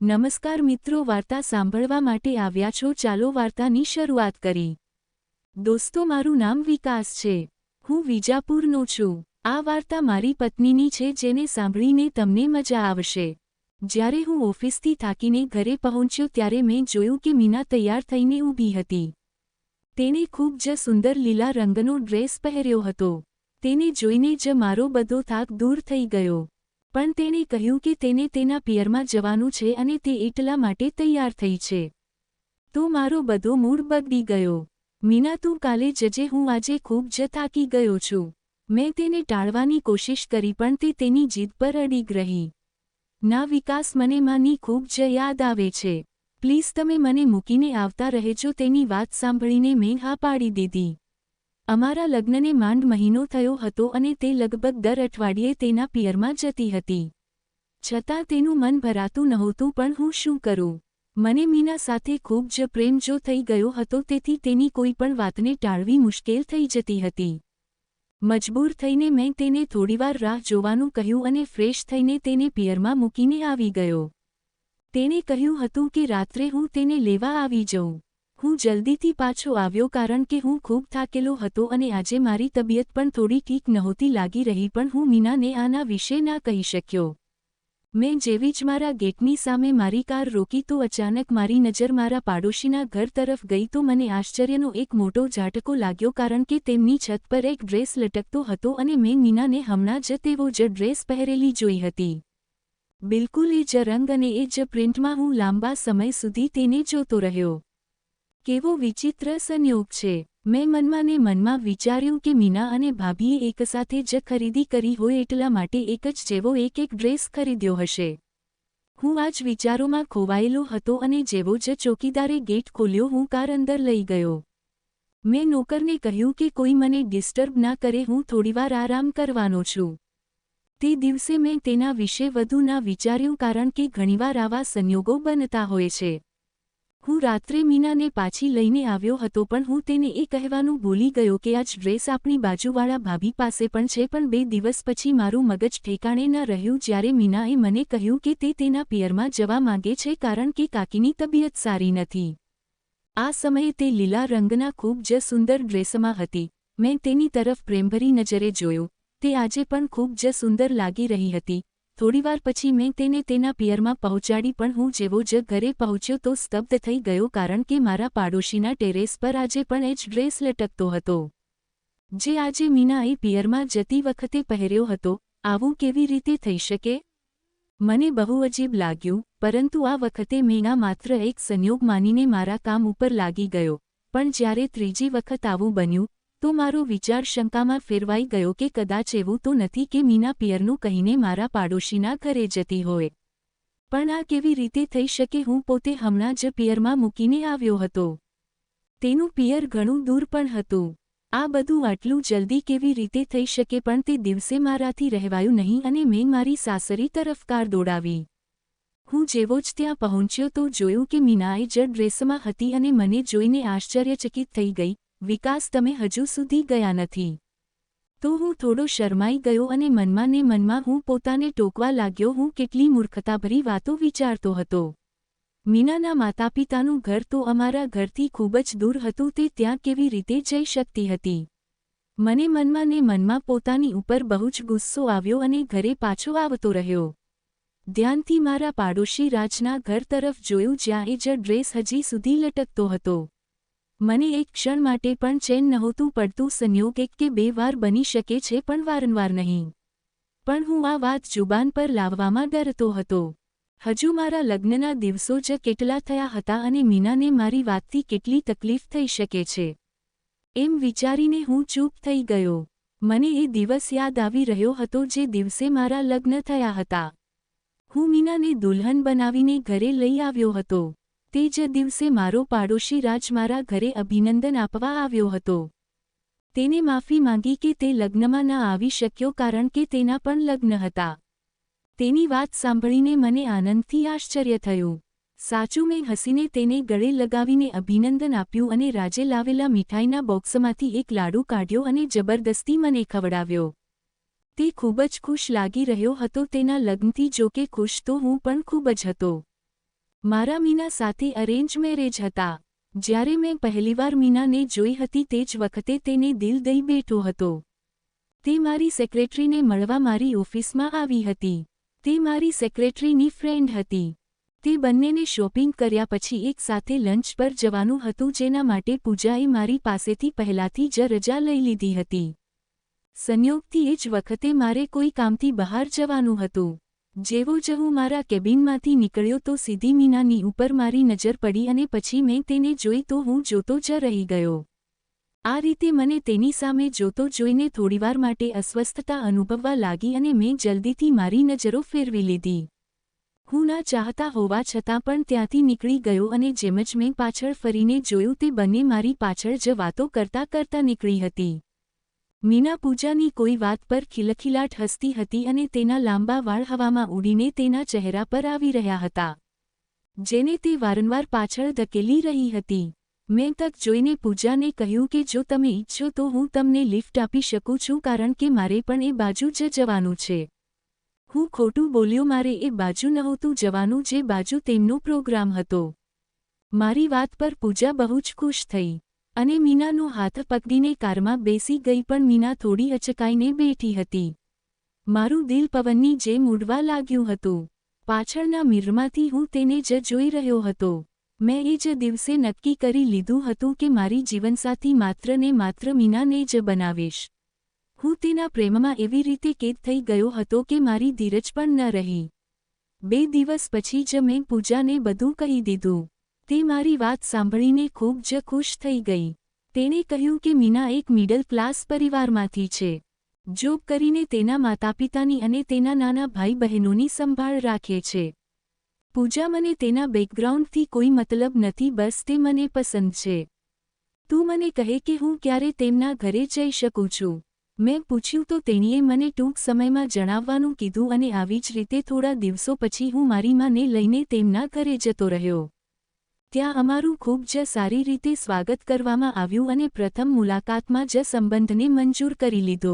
નમસ્કાર મિત્રો, વાર્તા સાંભળવા માટે આવ્યા છો? ચાલો વાર્તાની શરૂઆત કરી। દોસ્તો, મારું નામ વિકાસ છે। હું વિજાપુરનો છું। આ વાર્તા મારી પત્નીની છે, જેને સાંભળીને તમને મજા આવશે। જ્યારે હું ઓફિસથી થાકીને ઘરે પહોંચ્યો ત્યારે મેં જોયું કે મીના તૈયાર થઈને ઊભી હતી। તેણે ખૂબ જ સુંદર લીલા રંગનો ડ્રેસ પહેર્યો હતો। તેને જોઈને જ મારો બધો થાક દૂર થઈ ગયો। પણ તેણે કહ્યું કે તેને તેના પિયરમાં જવાનું છે અને તે એટલા માટે તૈયાર થઈ છે। તો મારો બધો મૂડ બગડી ગયો। મીના, તું કાલે જજે, હું આજે ખૂબ જ થાકી ગયો છું। મેં તેને ટાળવાની કોશિશ કરી પણ તે તેની જીદ પર અડીગ રહી। ના વિકાસ, મને માની ખૂબ જ યાદ આવે છે। પ્લીઝ તમે મને મૂકીને આવતા રહેજો। તેની વાત સાંભળીને મેં હા પાડી દીધી। અમારા લગ્નને માંડ મહિનો થયો હતો અને તે લગભગ દર અઠવાડિયે તેના પિયરમાં જતી હતી। છતાં તેનું મન ભરાતું નહોતું, પણ હું શું કરું? મને મીના સાથે ખૂબ જ પ્રેમ જો થઈ ગયો હતો, તેથી તેની કોઈ પણ વાતને ટાળવી મુશ્કેલ થઈ જતી હતી। મજબૂર થઈને મેં તેને થોડીવાર રાહ જોવાનું કહ્યું અને ફ્રેશ થઈને તેને પિયરમાં મૂકીને આવી ગયો। તેણે કહ્યું હતું કે રાત્રે હું તેને લેવા આવી જાઉં। હું જલ્દીથી પાછો આવ્યો કારણ કે હું ખૂબ થાકેલો હતો અને આજે મારી તબિયત પણ થોડી ઠીક નહોતી લાગી રહી, પણ હું મીનાને આના વિશે ના કહી શક્યો। મેં જેવી જ મારા ગેટની સામે મારી કાર રોકી તો અચાનક મારી નજર મારા પાડોશીના ઘર તરફ ગઈ તો મને આશ્ચર્યનો એક મોટો ઝાટકો લાગ્યો, કારણ કે તેમની છત પર એક ડ્રેસ લટકતો હતો અને મેં મીનાને હમણાં જ તેવો જ ડ્રેસ પહેરેલી જોઈ હતી। બિલકુલ એ જ રંગ અને એ જ પ્રિન્ટમાં। હું લાંબા સમય સુધી તેને જોતો રહ્યો। કેવો વિચિત્ર સંયોગ છે! મેં મનમાં ને મનમાં વિચાર્યું કે મીના અને ભાભીએ એકસાથે જ ખરીદી કરી હોય, એટલા માટે એક જ જેવો એક ડ્રેસ ખરીદ્યો હશે। હું આ જ વિચારોમાં ખોવાયેલો હતો અને જેવો જ ચોકીદારે ગેટ ખોલ્યો, હું કાર અંદર લઈ ગયો। મેં નોકરને કહ્યું કે કોઈ મને ડિસ્ટર્બ ના કરે, હું થોડીવાર આરામ કરવાનો છું। તે દિવસે મેં તેના વિશે વધુ ના વિચાર્યું, કારણ કે ઘણીવાર આવા સંયોગો બનતા હોય છે। હું રાત્રે મીનાને પાછી લઈને આવ્યો હતો, પણ હું તેને એ કહેવાનું ભૂલી ગયો કે આ જ ડ્રેસ આપણી બાજુવાળા ભાભી પાસે પણ છે। પણ 2 દિવસ પછી મારું મગજ ઠેકાણે ન રહ્યું જ્યારે મીનાએ મને કહ્યું કે તે તેના પિયરમાં જવા માંગે છે કારણ કે કાકીની તબિયત સારી નથી। આ સમયે તે લીલા રંગના ખૂબ જ સુંદર ડ્રેસમાં હતી। મેં તેની તરફ પ્રેમભરી નજરે જોયો। તે આજે પણ ખૂબ જ સુંદર લાગી રહી હતી। થોડીવાર પછી મેં તેને તેના પિયરમાં પહોંચાડી, પણ હું જેવો જ ઘરે પહોંચ્યો તો સ્તબ્ધ થઈ ગયો, કારણ કે મારા પાડોશીના ટેરેસ પર આજે પણ એ જ ડ્રેસ લટકતો હતો, જે આજે મીનાએ પિયરમાં જતી વખતે પહેર્યો હતો। આવું કેવી રીતે થઈ શકે? મને બહુ અજીબ લાગ્યું, પરંતુ આ વખતે મેં આ માત્ર એક સંયોગ માનીને મારા કામ ઉપર લાગી ગયો। પણ જ્યારે ત્રીજી વખત આવું બન્યું તો મારો વિચાર શંકામાં ફેરવાઈ ગયો કે કદાચ એવું તો નથી કે મીના પિયરનું કહીને મારા પાડોશીના ઘરે જતી હોય। પણ આ કેવી રીતે થઈ શકે? હું પોતે હમણાં જ પિયરમાં મૂકીને આવ્યો હતો। તેનું પિયર ઘણું દૂર પણ હતું। આ બધું આટલું જલ્દી કેવી રીતે થઈ શકે? પણ તે દિવસે મારાથી રહેવાયું નહીં અને મેં મારી સાસરી તરફ કાર દોડાવી। હું જેવો જ ત્યાં પહોંચ્યો તો જોયું કે મીનાએ જ ડ્રેસમાં હતી અને મને જોઈને આશ્ચર્યચકિત થઈ ગઈ। વિકાસ, તમે હજુ સુધી ગયા નથી? તો હું થોડો શરમાઈ ગયો અને મનમાં ને મનમાં હું પોતાને ટોકવા લાગ્યો, હું કેટલી મૂર્ખતાભરી વાતો વિચારતો હતો। મીનાના માતાપિતાનું ઘર તો અમારા ઘરથી ખૂબ જ દૂર હતું, તે ત્યાં કેવી રીતે જઈ શકતી હતી? મને મનમાં ને મનમાં પોતાની ઉપર બહુ જ ગુસ્સો આવ્યો અને ઘરે પાછો આવતો રહ્યો। ધ્યાનથી મારા પાડોશી રાજના ઘર તરફ જોયું, જ્યાં એ જ ડ્રેસ હજી સુધી લટકતો હતો। મને એક ક્ષણ માટે પણ ચેન નહોતું પડતું। સંયોગ એક કે 2 વાર બની શકે છે, પણ વારંવાર નહીં। પણ હું આ વાત જુબાન પર લાવવામાં ડરતો હતો। હજુ મારા લગ્નના દિવસો જ કેટલા થયા હતા અને મીનાને મારી વાતથી કેટલી તકલીફ થઈ શકે છે, એમ વિચારીને હું ચૂપ થઈ ગયો। મને એ દિવસ યાદ આવી રહ્યો હતો જે દિવસે મારા લગ્ન થયા હતા। હું મીનાને દુલ્હન બનાવીને ઘરે લઈ આવ્યો હતો। તે જ દિવસે મારો પાડોશી રાજ મારા ઘરે અભિનંદન આપવા આવ્યો હતો। તેને માફી માંગી કે તે લગ્નમાં ન આવી શક્યો કારણ કે તેના પણ લગ્ન હતા। તેની વાત સાંભળીને મને આનંદથી આશ્ચર્ય થયું। સાચું, મેં હસીને તેને ગળે લગાવીને અભિનંદન આપ્યું અને રાજે લાવેલા મીઠાઈના બોક્સમાંથી એક લાડુ કાઢ્યો અને જબરદસ્તી મને ખવડાવ્યો। તે ખૂબ જ ખુશ લાગી રહ્યો હતો તેના લગ્નથી। જો કે ખુશ તો હું પણ ખૂબ જ હતો। મારા મીના સાથે અરેન્જ મેરેજ હતા. જ્યારે મેં પહેલીવાર મીનાને જોઈ હતી તે જ વખતે તેને દિલ દઈ બેઠો હતો. તે મારી સેક્રેટરીને મળવા મારી ઓફિસમાં આવી હતી. તે મારી સેક્રેટરીની ફ્રેન્ડ હતી. તે બંનેને શોપિંગ કર્યા પછી એક સાથે લંચ પર જવાનું હતું જેના માટે પૂજાએ મારી પાસેથી પહેલાથી જ રજા લઈ લીધી હતી. સંયોગથી એ જ વખતે મારે કોઈ કામથી બહાર જવાનું હતું. જેવો જ હું મારા કેબિનમાંથી નીકળ્યો તો સીધી મીનાની ઉપર મારી નજર પડી અને પછી મેં તેને જોઈ તો હું જોતો જ રહી ગયો. આ રીતે મને તેની સામે જોતો જોઈને થોડીવાર માટે અસ્વસ્થતા અનુભવવા લાગી અને મેં જલ્દીથી મારી નજરો ફેરવી લીધી. હું ના ચાહતા હોવા છતાં પણ ત્યાંથી નીકળી ગયો અને જેમ જ મેં પાછળ ફરીને જોયું તે બંને મારી પાછળ જ વાતો કરતા કરતા નીકળી હતી. મીના પૂજાની કોઈ વાત પર ખિલખિલાટ હસતી હતી અને તેના લાંબા વાળ હવામાં ઉડીને તેના ચહેરા પર આવી રહ્યા હતા, જેને તે વારંવાર પાછળ ધકેલી રહી હતી. મેં તક જોઈને પૂજાને કહ્યું કે જો તમે ઈચ્છો તો હું તમને લિફ્ટ આપી શકું છું કારણ કે મારે પણ એ બાજુ જ જવાનું છે. હું ખોટું બોલ્યો, મારે એ બાજુ નહોતું જવાનું જે બાજુ તેમનો પ્રોગ્રામ હતો. મારી વાત પર પૂજા બહુ જ ખુશ થઈ અને મીનાનો હાથ પકડીને કારમાં બેસી ગઈ પણ મીના થોડી અચકાઈને બેઠી હતી. મારું દિલ પવનની જેમ ઉડવા લાગ્યું હતું. પાછળના મિરરમાંથી હું તેને જ જોઈ રહ્યો હતો. મેં એ જ દિવસે નક્કી કરી લીધું હતું કે મારી જીવનસાથી માત્ર ને માત્ર મીનાને જ બનાવીશ. હું તેના પ્રેમમાં એવી રીતે કેદ થઈ ગયો હતો કે મારી ધીરજ પણ ન રહી. 2 દિવસ પછી જ મેં પૂજાને બધું કહી દીધું. તે મારી વાત સાંભળીને ખૂબ જ ખુશ થઈ ગઈ. તેણે કહ્યું કે મીના એક મિડલ ક્લાસ પરિવારમાંથી છે. જોબ કરીને તેના માતાપિતાની અને તેના નાના ભાઈ બહેનોની સંભાળ રાખે છે. પૂજા, મને તેના બેકગ્રાઉન્ડથી કોઈ મતલબ નથી, બસ તે મને પસંદ છે. તું મને કહે કે હું ક્યારે તેમના ઘરે જઈ શકું છું. મેં પૂછ્યું તો તેણીએ મને ટૂંક સમયમાં જણાવવાનું કીધું અને આવી જ રીતે થોડા દિવસો પછી હું મારી માને લઈને તેમના ઘરે જતો રહ્યો. ત્યાં અમારું ખૂબ જ સારી રીતે સ્વાગત કરવામાં આવ્યું અને પ્રથમ મુલાકાતમાં જ સંબંધને મંજૂર કરી લીધો.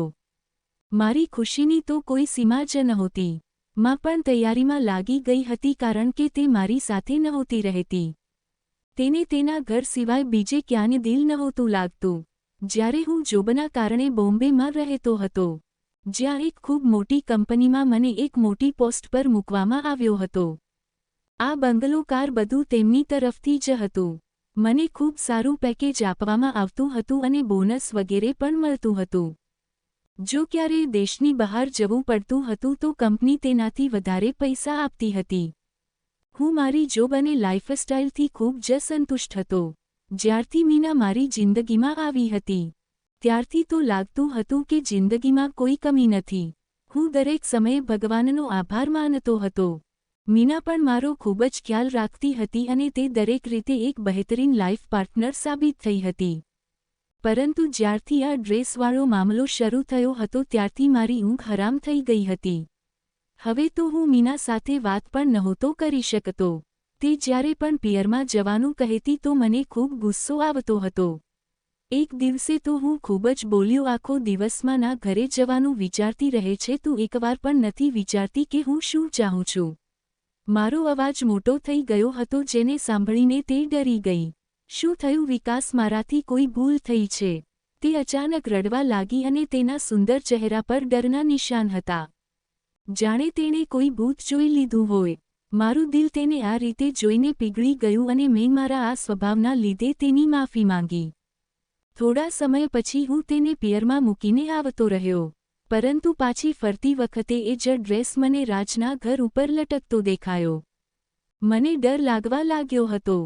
મારી ખુશીની તો કોઈ સીમા જ નહોતી. માં પણ તૈયારીમાં લાગી ગઈ હતી કારણ કે તે મારી સાથે નહોતી રહેતી. તેને તેના ઘર સિવાય બીજે ક્યાંય દિલ નહોતું લાગતું. જ્યારે હું જોબના કારણે બોમ્બેમાં રહેતો હતો, જ્યાં એક ખૂબ મોટી કંપનીમાં મને એક મોટી પોસ્ટ પર મૂકવામાં આવ્યો હતો. આ બંગલો, કાર બધું તેમની તરફથી જ હતું. મને ખૂબ સારું પેકેજ આપવામાં આવતું હતું અને બોનસ વગેરે પણ મળતું હતું. જો ક્યારેય દેશની બહાર જવું પડતું હતું તો કંપની તેનાથી વધારે પૈસા આપતી હતી. હું મારી જોબ અને લાઇફસ્ટાઇલથી ખૂબ જ સંતુષ્ટ હતો. જ્યારથી મીના મારી જિંદગીમાં આવી હતી ત્યારથી તો લાગતું હતું કે જિંદગીમાં કોઈ કમી નથી. હું દરેક સમયે ભગવાનનો આભાર માનતો હતો. મીના પણ મારો ખૂબ જ ખ્યાલ રાખતી હતી અને તે દરેક રીતે એક બહેતરીન લાઇફ પાર્ટનર સાબિત થઈ હતી. પરંતુ જ્યારથી આ ડ્રેસવાળો મામલો શરૂ થયો હતો ત્યારથી મારી ઊંઘ હરામ થઈ ગઈ હતી. હવે તો હું મીના સાથે વાત પણ નહોતો કરી શકતો. તે જ્યારે પણ પિયરમાં જવાનું કહેતી તો મને ખૂબ ગુસ્સો આવતો હતો. એક દિવસે તો હું ખૂબ જ બોલ્યો, આખો દિવસમાં ના ઘરે જવાનું વિચારતી રહે છે, તું એકવાર પણ નથી વિચારતી કે હું શું ચાહું છું. મારો અવાજ મોટો થઈ ગયો હતો જેને સાંભળીને તે ડરી ગઈ. શું થયું વિકાસ, મારાથી કોઈ ભૂલ થઈ છે? તે અચાનક રડવા લાગી અને તેના સુંદર ચહેરા પર ડરના નિશાન હતા. જાણે તેણે કોઈ ભૂત જોઈ લીધું હોય. મારું દિલ તેને આ રીતે જોઈને પીગળી ગયું અને મેં મારા આ સ્વભાવના લીધે તેની માફી માંગી. થોડા સમય પછી હું તેને પિયરમાં મૂકીને આવતો રહ્યો. પરંતુ પાછી ફરતી વખતે એ જ ડ્રેસ મને રાજના ઘર ઉપર લટકતો દેખાયો. મને ડર લાગવા લાગ્યો હતો.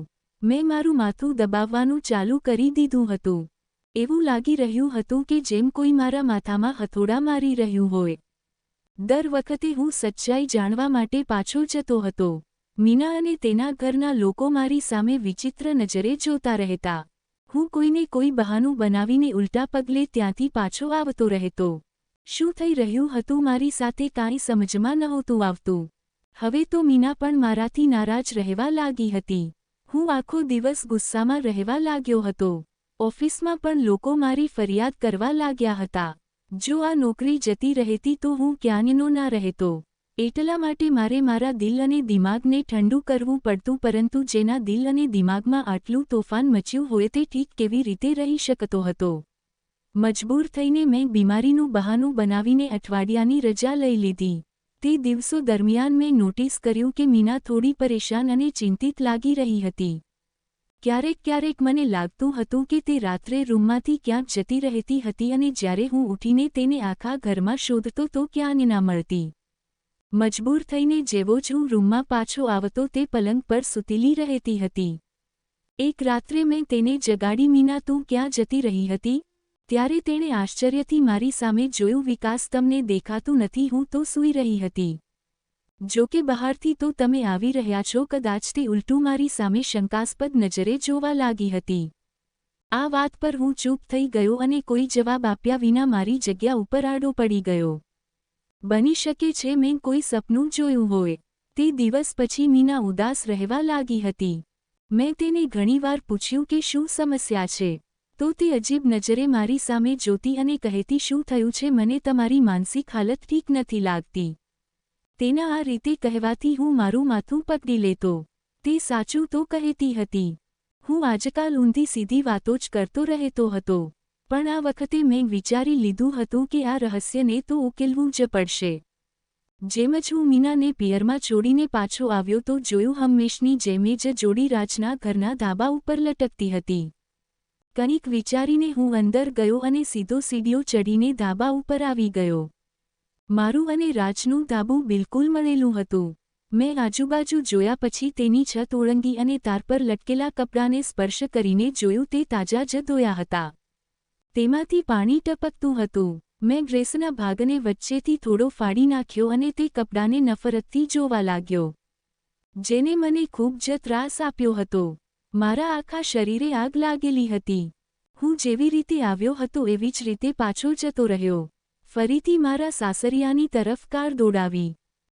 મેં મારું માથું દબાવવાનું ચાલુ કરી દીધું હતું. એવું લાગી રહ્યું હતું કે જેમ કોઈ મારા માથામાં હથોડા મારી રહ્યું હોય. દર વખતે હું સચ્ચાઈ જાણવા માટે પાછો જતો હતો. મીના અને તેના ઘરના લોકો મારી સામે વિચિત્ર નજરે જોતા રહેતા. હું કોઈને કોઈ બહાનું બનાવીને ઉલટા પગલે ત્યાંથી પાછો આવતો રહેતો. શું થઈ રહ્યું હતું મારી સાથે કાંઈ સમજમાં નહોતું આવતું. હવે તો મીના પણ મારાથી નારાજ રહેવા લાગી હતી. હું આખો દિવસ ગુસ્સામાં રહેવા લાગ્યો હતો. ઓફિસમાં પણ લોકો મારી ફરિયાદ કરવા લાગ્યા હતા. જો આ નોકરી જતી રહેતી તો હું ક્યાંયનો ના રહેતો. એટલા માટે મારે મારા દિલ અને દિમાગને ઠંડુ કરવું પડતું, પરંતુ જેના દિલ અને દિમાગમાં આટલું તોફાન મચ્યું હોય તે ઠીક કેવી રીતે રહી શકતો હતો? મજબૂર થઈને મેં બીમારીનું બહાનું બનાવીને અઠવાડિયાની રજા લઈ લીધી. તે દિવસો દરમિયાન મેં નોટિસ કર્યું કે મીના થોડી પરેશાન અને ચિંતિત લાગી રહી હતી. ક્યારેક ક્યારેક મને લાગતું હતું કે તે રાત્રે રૂમમાંથી ક્યાંક જતી રહેતી હતી અને જ્યારે હું ઉઠીને તેને આખા ઘરમાં શોધતો તો ક્યાંય ના મળતી. મજબૂર થઈને જેવો જ હું રૂમમાં પાછો આવતો તે પલંગ પર સૂતેલી રહેતી હતી. એક રાત્રે મેં તેને જગાડી, મીના તું ક્યાં જતી રહી હતી? ત્યારે તેણે આશ્ચર્યથી મારી સામે જોયું. વિકાસ, તમને દેખાતું નથી, હું તો સૂઈ રહી હતી. જો કે બહારથી તો તમે આવી રહ્યા છો. કદાચ તે ઉલટું મારી સામે શંકાસ્પદ નજરે જોવા લાગી હતી. આ વાત પર હું ચૂપ થઈ ગયો અને કોઈ જવાબ આપ્યા વિના મારી જગ્યા ઉપર આડો પડી ગયો. બની શકે છે મેં કોઈ સપનું જોયું હોય. તે દિવસ પછી મીના ઉદાસ રહેવા લાગી હતી. મેં તેને ઘણીવાર પૂછ્યું કે શું સમસ્યા છે, તો તે અજીબ નજરે મારી સામે જોતી અને કહેતી, શું થયું છે? મને તમારી માનસિક હાલત ઠીક નથી લાગતી. તેના આ રીતે કહેવાથી હું મારું માથું પકડી લેતો. તે સાચું તો કહેતી હતી. હું આજકાલ ઊંધી સીધી વાતો જ કરતો રહેતો હતો. પણ આ વખતે મેં વિચારી લીધું હતું કે આ રહસ્યને તો ઉકેલવું જ પડશે. જેમ જ હું મીનાને પિયરમાં છોડીને પાછો આવ્યો તો જોયું હંમેશની જેમ જ જોડી રાજના ઘરના ધાબા ઉપર લટકતી હતી. કંઈક વિચારીને હું અંદર ગયો અને સીધો સીડીઓ ચડીને ધાબા ઉપર આવી ગયો. મારું અને રાજનું ધાબું બિલકુલ મળેલું હતું. મેં આજુબાજુ જોયા પછી તેની છત ઓળંગી અને તાર પર લટકેલા કપડાને સ્પર્શ કરીને જોયું. તે તાજા જ ધોયા હતા. તેમાંથી પાણી ટપકતું હતું. મેં ડ્રેસના ભાગને વચ્ચેથી થોડો ફાડી નાખ્યો અને તે કપડાને નફરતથી જોવા લાગ્યો, જેને મને ખૂબ જ ત્રાસ આપ્યો હતો. મારા આખા શરીરે આગ લાગેલી હતી. હું જેવી રીતે આવ્યો હતો એવી જ રીતે પાછો જતો રહ્યો. ફરીથી મારા સાસરિયાની તરફ કાર દોડાવી.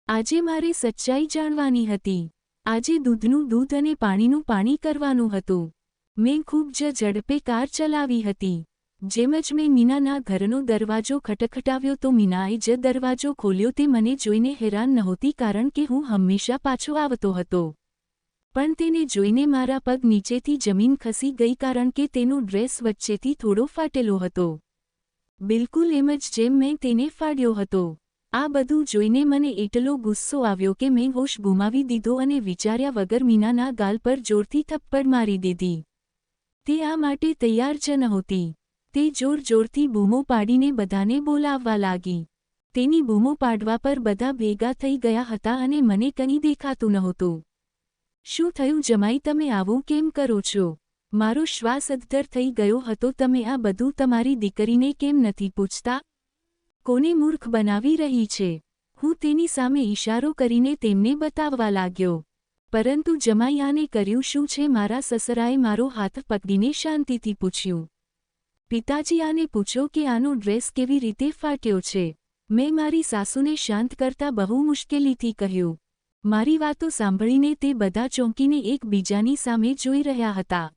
આજે મારે સચ્ચાઈ જાણવાની હતી. આજે દૂધનું દૂધ અને પાણીનું પાણી કરવાનું હતું. મેં ખૂબ જ ઝડપે કાર ચલાવી હતી. જેમ જ મેં મીનાના ઘરનો દરવાજો ખટખટાવ્યો તો મીનાએ જ દરવાજો ખોલ્યો. તે મને જોઈને હેરાન નહોતી, કારણ કે હું હંમેશા પાછો આવતો હતો. પણ તેને જોઈને મારા પગ નીચેથી જમીન ખસી ગઈ, કારણ કે તેનો ડ્રેસ વચ્ચેથી થોડો ફાટેલો હતો. બિલકુલ એમ જ જેમ મેં તેને ફાડ્યો હતો. આ બધું જોઈને મને એટલો ગુસ્સો આવ્યો કે મેં હોશ ગુમાવી દીધો અને વિચાર્યા વગર મીનાના ગાલ પર જોરથી થપ્પડ મારી દીધી. તે આ માટે તૈયાર જ નહોતી. તે જોર જોરથી બૂમો પાડીને બધાને બોલાવવા લાગી. તેની બૂમો પાડવા પર બધા ભેગા થઈ ગયા હતા અને મને કંઈ દેખાતું નહોતું. શું થયું જમાઈ, તમે આવું કેમ કરો છો? મારો શ્વાસ અદ્ધર થઈ ગયો હતો. તમે આ બધું તમારી દીકરીને કેમ નથી પૂછતા? કોને મૂર્ખ બનાવી રહી છે? હું તેની સામે ઇશારો કરીને તેમને બતાવવા લાગ્યો. પરંતુ જમાઈ, આને કર્યું શું છે? મારા સસરાએ મારો હાથ પકડીને શાંતિથી પૂછ્યું. પિતાજી, આને પૂછો કે આનો ડ્રેસ કેવી રીતે ફાટ્યો છે. મેં મારી સાસુને શાંત કરતા બહુ મુશ્કેલીથી કહ્યું. મારી વાતો સાંભળીને તે બધા ચોંકીને એકબીજાની સામે જોઈ રહ્યા હતા.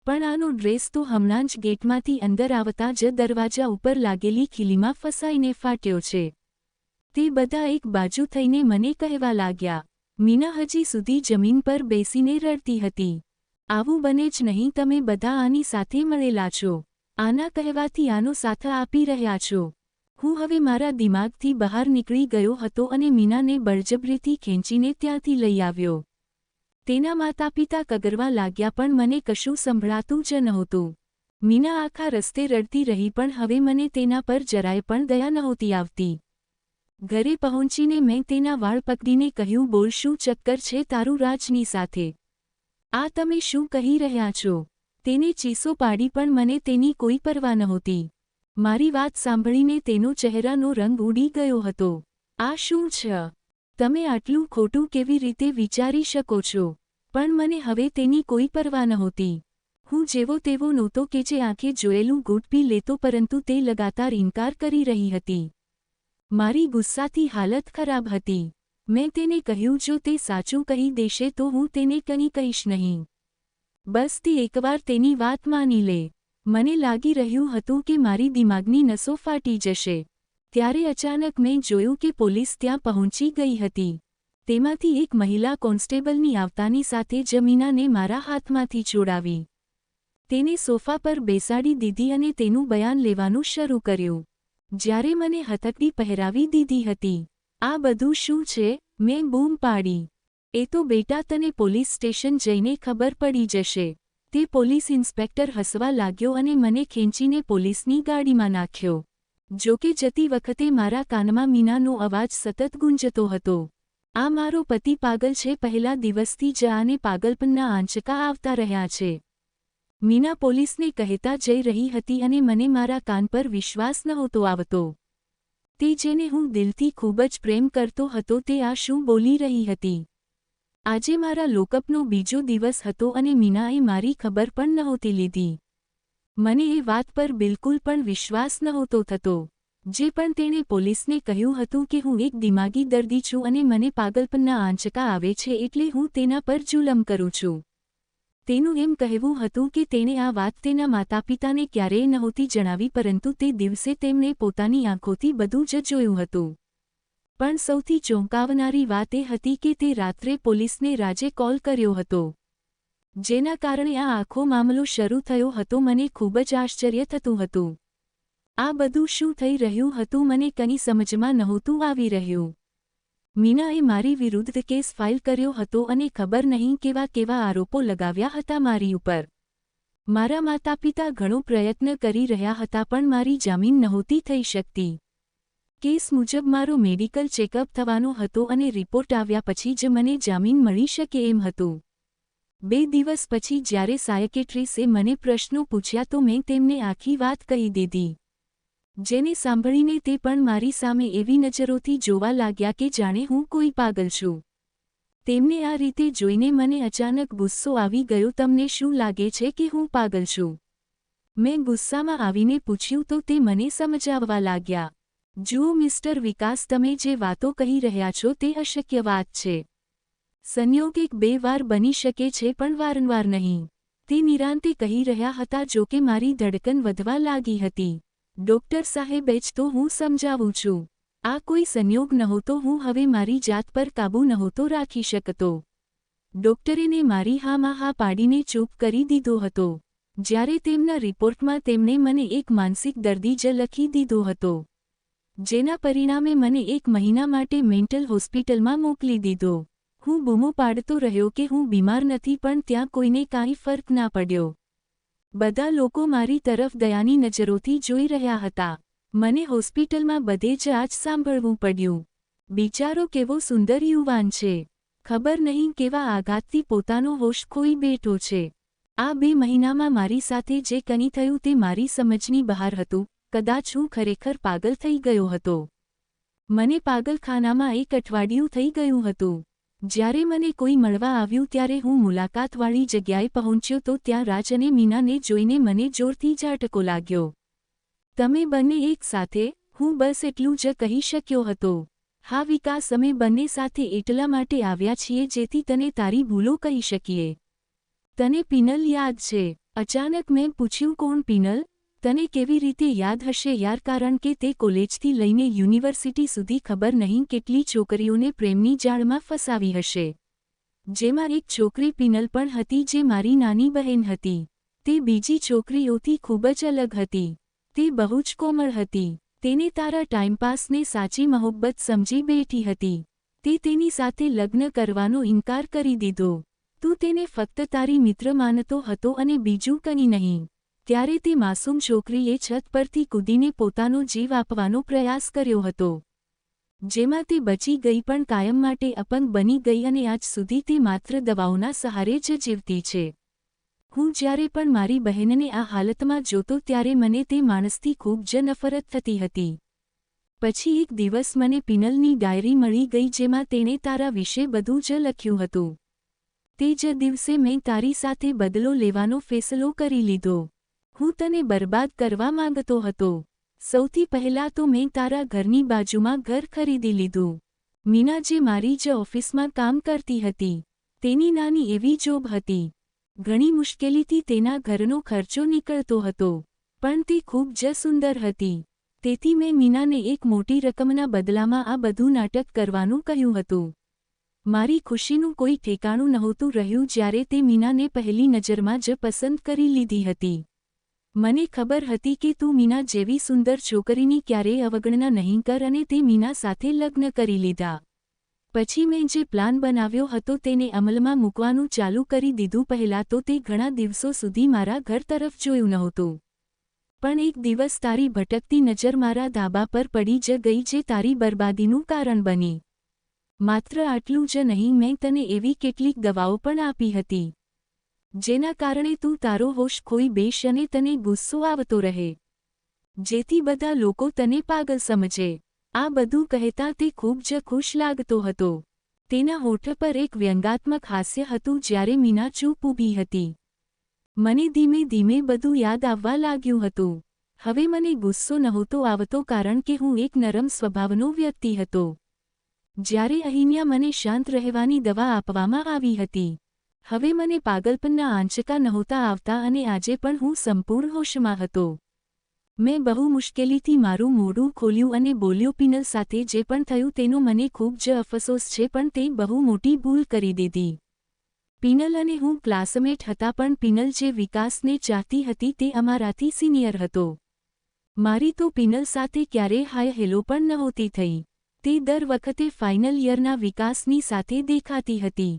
પણ આનો ડ્રેસ તો હમણાં જ ગેટમાંથી અંદર આવતા જ દરવાજા ઉપર લાગેલી ખીલીમાં ફસાઈને ફાટ્યો છે. તે બધા એક બાજુ થઈને મને કહેવા લાગ્યા. મીના હજી સુધી જમીન પર બેસીને રડતી હતી. આવું બને જ નહીં. તમે બધા આની સાથે મળેલા છો. આના કહેવાથી આનો સાથ આપી રહ્યા છો. હું હવે મારા દિમાગથી બહાર નીકળી ગયો હતો અને મીનાને બળજબરીથી ખેંચીને ત્યાંથી લઈ આવ્યો. તેના માતાપિતા કગરવા લાગ્યા, પણ મને કશું સંભળાતું જ નહોતું. મીના આખા રસ્તે રડતી રહી, પણ હવે મને તેના પર જરાય પણ દયા નહોતી આવતી. ઘરે પહોંચીને મેં તેના વાળ પકડીને કહ્યું, બોલ, શું ચક્કર છે તારું રાજની સાથે? આ તમે શું કહી રહ્યા છો? તેને ચીસો પાડી, પણ મને તેની કોઈ પરવા નહોતી. મારી વાત સાંભળીને તેનો ચહેરાનો રંગ ઉડી ગયો હતો. આ શું છે? તમે આટલું ખોટું કેવી રીતે વિચારી શકો છો? પણ મને હવે તેની કોઈ પરવા નહોતી. હું જેવો તેવો નહોતો કે જે આંખે જોયેલું ઘૂંટ પી લેતો, પરંતુ તે લગાતાર ઇનકાર કરી રહી હતી. મારી ગુસ્સાથી હાલત ખરાબ હતી. મેં તેને કહ્યું, જો તે સાચું કહી દેશે તો હું તેને કંઈ કહીશ નહીં. બસ તે એકવાર તેની વાત માની લે. મને લાગી રહ્યું હતું કે મારી દિમાગની નસો ફાટી જશે. ત્યારે અચાનક મેં જોયું કે પોલીસ ત્યાં પહોંચી ગઈ હતી. તેમાંથી એક મહિલા કોન્સ્ટેબલની આવતાની સાથે જ મીનાને મારા હાથમાંથી છોડાવી. તેને સોફા પર બેસાડી દીધી અને તેનું બયાન લેવાનું શરૂ કર્યું. જ્યારે મને હથકડી પહેરાવી દીધી હતી. આ બધું શું છે? મેં બૂમ પાડી. એ તો બેટા તને પોલીસ સ્ટેશન જઈને ખબર પડી જશે. તે પોલીસ ઇન્સ્પેક્ટર હસવા લાગ્યો અને મને ખેંચીને પોલીસની ગાડીમાં નાખ્યો. જોકે જતી વખતે મારા કાનમાં મીનાનો અવાજ સતત ગુંજતો હતો. આ મારો પતિ પાગલ છે. પહેલા દિવસથી જ આને પાગલપનના આંચકા આવતા રહ્યા છે. મીના પોલીસને કહેતા જઈ રહી હતી અને મને મારા કાન પર વિશ્વાસ નહોતો આવતો. તે જેને હું દિલથી ખૂબ જ પ્રેમ કરતો હતો તે આ શું બોલી રહી હતી? આજે મારા લોકઅપનો બીજો દિવસ હતો અને મીનાએ મારી ખબર પણ નહોતી લીધી. મને એ વાત પર બિલકુલ પણ વિશ્વાસ નહોતો થતો. જે પણ તેણે પોલીસને કહ્યું હતું કે હું એક દિમાગી દર્દી છું અને મને પાગલપનના આંચકા આવે છે એટલે હું તેના પર જુલમ કરું છું. તેનું એમ કહેવું હતું કે તેણે આ વાત તેના માતાપિતાને ક્યારેય નહોતી જણાવી પરંતુ તે દિવસે તેમણે પોતાની આંખોથી બધું જ જોયું હતું. પણ સૌથી ચોંકાવનારી વાત એ હતી કે તે રાત્રે પોલીસને રાજે કોલ કર્યો હતો. જેના કારણે આ આખો મામલો શરૂ થયો હતો. મને ખૂબ જ આશ્ચર્ય થતું હતું. આ બધું શું થઈ રહ્યું હતું મને કંઈ સમજમાં નહોતું આવી રહ્યું. મીનાએ મારી વિરુદ્ધ કેસ ફાઇલ કર્યો હતો અને ખબર નહીં કેવા કેવા આરોપો લગાવ્યા હતા મારી ઉપર. મારા માતાપિતા ઘણો પ્રયત્ન કરી રહ્યા હતા પણ મારી જામીન નહોતી થઈ શકતી. કેસ મુજબ મારો મેડિકલ ચેકઅપ થવાનો હતો અને રિપોર્ટ આવ્યા પછી જ મને જામીન મળી શકે એમ હતું. 2 દિવસ પછી જ્યારે સાયકેટ્રિસે મને પ્રશ્નો પૂછ્યા તો મેં તેમને આખી વાત કહી દીધી. જેને સાંભળીને તે પણ મારી સામે એવી નજરોથી જોવા લાગ્યા કે જાણે હું કોઈ પાગલ છું. તેમને આ રીતે જોઈને મને અચાનક ગુસ્સો આવી ગયો. તમને શું લાગે છે કે હું પાગલ છું? મેં ગુસ્સામાં આવીને પૂછ્યું તો તે મને સમજાવવા લાગ્યા. જુઓ મિસ્ટર વિકાસ, તમે જે વાતો કહી રહ્યા છો તે અશક્ય વાત છે. સંયોગ 1-2 વાર બની શકે છે પણ વારંવાર નહીં. તે નિરાંતે કહી રહ્યા હતા. જો કે મારી ધડકન વધવા લાગી હતી. ડોક્ટર સાહેબ, જ તો હું સમજાવું છું. આ કોઈ સંયોગ નહોતો. હું હવે મારી જાત પર કાબૂ નહોતો રાખી શકતો. ડોક્ટરેને મારી હામાં હા પાડીને ચૂપ કરી દીધો હતો. જ્યારે તેમના રિપોર્ટમાં તેમણે મને એક માનસિક દર્દી જ લખી દીધો હતો. જેના પરિણામે મને 1 મહિના માટે મેન્ટલ હોસ્પિટલમાં મોકલી દીધો. હું બૂમો પાડતો રહ્યો કે હું બીમાર નથી પણ ત્યાં કોઈને કાંઈ ફરક ના પડ્યો. બધા લોકો મારી તરફ દયાની નજરોથી જોઈ રહ્યા હતા. મને હોસ્પિટલમાં બધે જ આ જ સાંભળવું પડ્યું. બિચારો કેવો સુંદર યુવાન છે. ખબર નહીં કેવા આઘાતથી પોતાનો હોશ ખોઈ બેઠો છે. આ 2 મહિનામાં મારી સાથે જે કંઈ થયું તે મારી સમજની બહાર હતું. કદાચ હું ખરેખર પાગલ થઈ ગયો હતો. મને પાગલખાનામાં 1 અઠવાડિયું થઈ ગયું હતું. જ્યારે મને કોઈ મળવા આવ્યું ત્યારે હું મુલાકાતવાળી જગ્યાએ પહોંચ્યો તો ત્યાં રાજ અને મીનાને જોઈને મને જોરથી ઝાટકો લાગ્યો. તમે બંને એક સાથે? હું બસ એટલું જ કહી શક્યો હતો. હા વિકાસ, અમે બંને સાથે એટલા માટે આવ્યા છીએ જેથી તને તારી ભૂલો કહી શકીએ. તને પિનલ યાદ છે? અચાનક મેં પૂછ્યું. કોણ પિનલ? તને કેવી રીતે યાદ હશે યાર, કારણ કે તે કોલેજથી લઈને યુનિવર્સિટી સુધી ખબર નહીં કેટલી છોકરીઓને પ્રેમની જાળમાં ફસાવી હશે. જેમાં એક છોકરી પિનલ પણ હતી જે મારી નાની બહેન હતી. તે બીજી છોકરીઓથી ખૂબ જ અલગ હતી. તે બહુ જ કોમળ હતી. તેને તારા ટાઈમપાસને સાચી મોહબ્બત સમજી બેઠી હતી. તે તેની સાથે લગ્ન કરવાનો ઇનકાર કરી દીધો. તું તેને ફક્ત તારી મિત્ર માનતો હતો અને બીજું કંઈ નહીં. ત્યારે તે માસૂમ છોકરીએ છત પરથી કૂદીને પોતાનો જીવ આપવાનો પ્રયાસ કર્યો હતો. જેમાં તે બચી ગઈ પણ કાયમ માટે અપંગ બની ગઈ અને આજ સુધી તે માત્ર દવાઓના સહારે જ જીવતી છે. હું જ્યારે પણ મારી બહેનને આ હાલતમાં જોતો ત્યારે મને તે માણસથી ખૂબ જ નફરત થતી હતી. પછી એક દિવસ મને પિનલની ડાયરી મળી ગઈ જેમાં તેણે તારા વિશે બધું જ લખ્યું હતું. તે જ દિવસે મેં તારી સાથે બદલો લેવાનો ફેસલો કરી લીધો. હું તને બરબાદ કરવા માંગતો હતો. સૌથી પહેલાં તો મેં તારા ઘરની બાજુમાં ઘર ખરીદી લીધું. મીના જે મારી જ ઓફિસમાં કામ કરતી હતી. તેની નાની એવી જોબ હતી. ઘણી મુશ્કેલીથી તેના ઘરનો ખર્ચો નીકળતો હતો. પણ તે ખૂબ જ સુંદર હતી. તેથી મેં મીનાને એક મોટી રકમના બદલામાં આ બધું નાટક કરવાનું કહ્યું હતું. મારી ખુશીનું કોઈ ઠેકાણું નહોતું રહ્યું જ્યારે તે મીનાને પહેલી નજરમાં જ પસંદ કરી લીધી હતી. મને ખબર હતી કે તું મીના જેવી સુંદર છોકરીની ક્યારેય અવગણના નહીં કર અને તે મીના સાથે લગ્ન કરી લીધા. પછી મેં જે પ્લાન બનાવ્યો હતો તેને અમલમાં મૂકવાનું ચાલુ કરી દીધું. પહેલાં તો તે ઘણા દિવસો સુધી મારા ઘર તરફ જોયું નહોતું. પણ એક દિવસ તારી ભટકતી નજર મારા ધાબા પર પડી જ ગઈ જે તારી બરબાદીનું કારણ બની. માત્ર આટલું જ નહીં, મેં તને એવી કેટલીક દવાઓ પણ આપી હતી જેના કારણે તું તારો હોશ ખોઈ બેસ અને તને ગુસ્સો આવતો રહે, જેથી બધા લોકો તને પાગલ સમજે. આ બધું કહેતા તે ખૂબ જ ખુશ લાગતો હતો. તેના હોઠ પર એક વ્યંગાત્મક હાસ્ય હતું જ્યારે મીના ચૂપ ઊભી હતી. મને ધીમે ધીમે બધું યાદ આવવા લાગ્યું હતું. હવે મને ગુસ્સો નહોતો આવતો કારણ કે હું એક નરમ સ્વભાવનો વ્યક્તિ હતો. જ્યારે અહીંયા મને શાંત રહેવાની દવા આપવામાં આવી હતી, હવે મને પાગલપનના આંચકા નહોતા આવતા અને આજે પણ હું સંપૂર્ણ હોશમાં હતો. મેં બહુ મુશ્કેલીથી મારું મોઢું ખોલ્યું અને બોલ્યો, પિનલ સાથે જે પણ થયું તેનો મને ખૂબ જ અફસોસ છે, પણ તે બહુ મોટી ભૂલ કરી દીધી. પિનલ અને હું ક્લાસમેટ હતા, પણ પિનલ જે વિકાસને ચાહતી હતી તે અમારાથી સિનિયર હતો. મારી તો પિનલ સાથે ક્યારેય હાય હેલો પણ નહોતી થઈ. તે દર વખતે ફાઇનલ યરના વિકાસની સાથે દેખાતી હતી,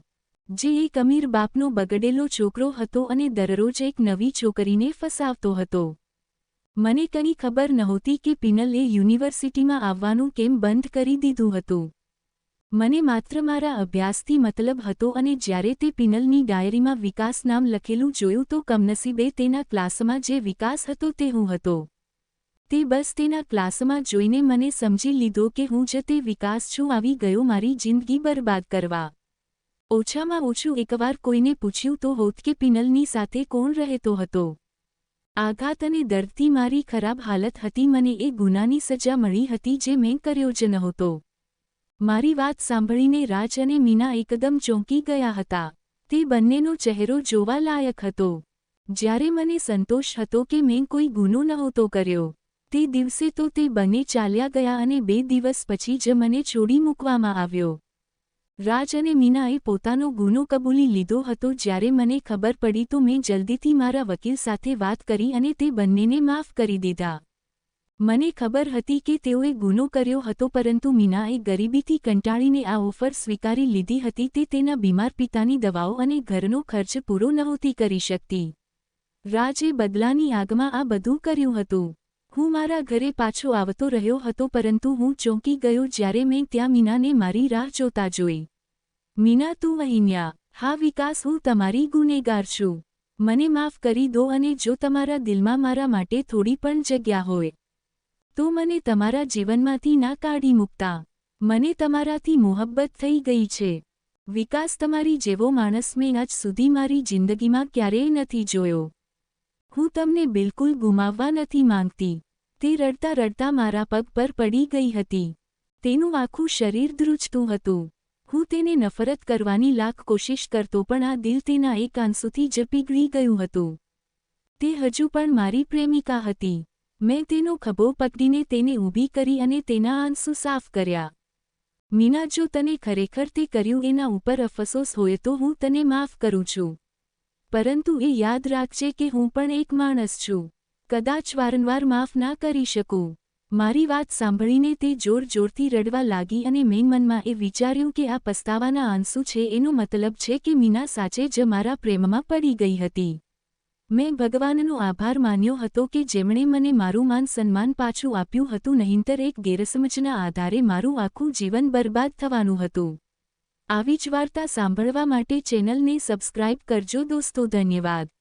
જે એક અમીર બાપનો બગડેલો છોકરો હતો અને દરરોજ એક નવી છોકરીને ફસાવતો હતો. મને કંઈ ખબર નહોતી કે પિનલે યુનિવર્સિટીમાં આવવાનું કેમ બંધ કરી દીધું હતું. મને માત્ર મારા અભ્યાસથી મતલબ હતો અને જ્યારે તે પિનલની ડાયરીમાં વિકાસ નામ લખેલું જોયું તો કમનસીબે તેના ક્લાસમાં જે વિકાસ હતો તે હું હતો. તે બસ તેના ક્લાસમાં જોઈને મને સમજી લીધો કે હું જ તે વિકાસ છું. આવી ગયો મારી જિંદગી બરબાદ કરવા. ઓછામાં ઓછું એકવાર કોઈને પૂછ્યું તો હોત કે પિનલની સાથે કોણ રહેતો હતો. આઘાત અને દર્દથી મારી ખરાબ હાલત હતી. મને એ ગુનાની સજા મળી હતી જે મેં કર્યો જ નહોતો. મારી વાત સાંભળીને રાજ અને મીના એકદમ ચોંકી ગયા હતા. તે બંનેનો ચહેરો જોવા લાયક હતો. જ્યારે મને સંતોષ હતો કે મેં કોઈ ગુનો નહોતો કર્યો, તે દિવસે તો તે બંને ચાલ્યા ગયા અને 2 દિવસ પછી જ મને છોડી મૂકવામાં આવ્યો. રાજ અને મીનાએ પોતાનો ગુનો કબૂલી લીધો હતો. જ્યારે મને ખબર પડી તો મેં જલ્દીથી મારા વકીલ સાથે વાત કરી અને તે બંનેને માફ કરી દીધા. મને ખબર હતી કે તેઓએ ગુનો કર્યો હતો, પરંતુ મીનાએ ગરીબીથી કંટાળીને આ ઓફર સ્વીકારી લીધી હતી. તે તેના બીમાર પિતાની દવાઓ અને ઘરનો ખર્ચ પૂરો નહોતી કરી શકતી. રાજે બદલાની આગમાં આ બધું કર્યું હતું. હું મારા ઘરે પાછો આવતો રહ્યો હતો, પરંતુ હું ચોંકી ગયો જ્યારે મેં ત્યાં મીનાને મારી રાહ જોતા જોઈ. મીના, તું અહીંયા? હા વિકાસ, હું તમારી ગુનેગાર છું. મને માફ કરી દો અને જો તમારા દિલમાં મારા માટે થોડી પણ જગ્યા હોય તો મને તમારા જીવનમાંથી ના કાઢી મૂકતા. મને તમારાથી મોહબ્બત થઈ ગઈ છે. વિકાસ, તમારી જેવો માણસ મેં આજ સુધી મારી જિંદગીમાં ક્યારેય નથી જોયો. હું તમને બિલકુલ ગુમાવવા નથી માંગતી. તે રડતા રડતા મારા પગ પર પડી ગઈ હતી. તેનું આખું શરીર ધ્રુજતું હતું. હું તેને નફરત કરવાની લાખ કોશિશ કરતો, પણ આ દિલ તેના એક આંસુથી જ પીગળી ગયું હતું. તે હજુ પણ મારી પ્રેમિકા હતી. મેં તેનો ખભો પકડીને તેને ઊભી કરી અને તેના આંસુ સાફ કર્યા. મીના, જો તને ખરેખર તે કર્યું એના ઉપર અફસોસ હોય તો હું તને માફ કરું છું. પરંતુ એ યાદ રાખજે કે હું પણ એક માણસ છું. કદાચ વારંવાર માફ ના કરી શકું. મારી વાત સાંભળીને તે જોર જોરથી રડવા લાગી અને મેં મનમાં એ વિચાર્યું કે આ પસ્તાવાના આંસુ છે એનો મતલબ છે કે મીના સાચે જ મારા પ્રેમમાં પડી ગઈ હતી. મેં ભગવાનનો આભાર માન્યો હતો કે જેમણે મને મારું માન સન્માન પાછું આપ્યું હતું, નહીંતર એક ગેરસમજના આધારે મારું આખું જીવન બરબાદ થવાનું હતું. આવી જ વાર્તા સાંભળવા માટે ચેનલને સબસ્ક્રાઇબ કરજો દોસ્તો. ધન્યવાદ.